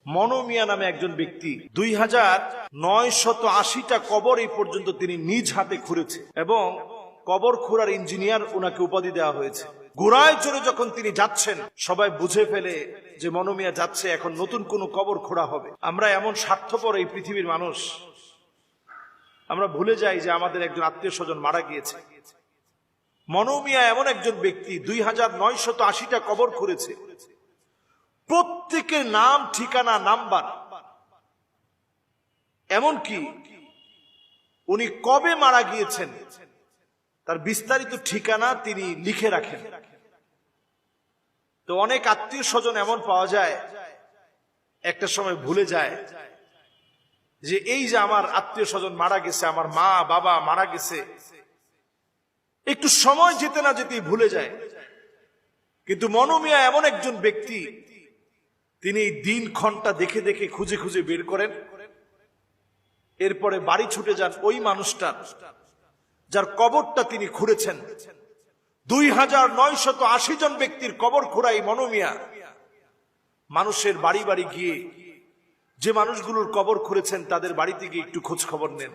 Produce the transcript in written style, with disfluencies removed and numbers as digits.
মনো মিয়া নামে একজন ব্যক্তি 2980টা কবর এই পর্যন্ত তিনি নিজ হাতে খুঁড়েছে এবং কবর খোঁড়ার ইঞ্জিনিয়ার ওনাকে উপাধি দেওয়া হয়েছে। ঘোড়ায় চড়ে যখন তিনি যাচ্ছেন সবাই বুঝে ফেলে যে মনো মিয়া যাচ্ছে এখন নতুন কোন কবর খোঁড়া হবে। আমরা এমন স্বার্থপর এই পৃথিবীর মানুষ, আমরা ভুলে যাই যে আমাদের একজন আত্মীয় স্বজন মারা গিয়েছে। মনো মিয়া এমন একজন ব্যক্তি 2980টা কবর খুঁড়েছে, প্রত্যেকের নাম ঠিকানা নাম্বার, এমনকি উনি কবে মারা গিয়েছেন তার বিস্তারিত ঠিকানা তিনি লিখে রাখেন। তো অনেক আত্মীয় স্বজন এমন পাওয়া যায় একটা সময় ভুলে যায় যে এই যে আমার আত্মীয় স্বজন মারা গেছে, আমার মা বাবা মারা গেছে, একটু সময় যেতে না যেতেই ভুলে যায়। কিন্তু মনো মিয়া এমন একজন ব্যক্তি, তিনি দিন ঘন্টা দেখে দেখে খুঁজে খুঁজে বের করেন, এরপরে বাড়ি ছুটে যান ওই মানুষটার যার কবরটা তিনি খুঁড়েছেন। 2980 জন ব্যক্তির কবর খোঁড়াই মনো মিয়া মানুষের বাড়ি বাড়ি গিয়ে যে মানুষগুলোর কবর খুঁড়েছেন তাদের বাড়িতে গিয়ে একটু খোঁজ খবর নেন।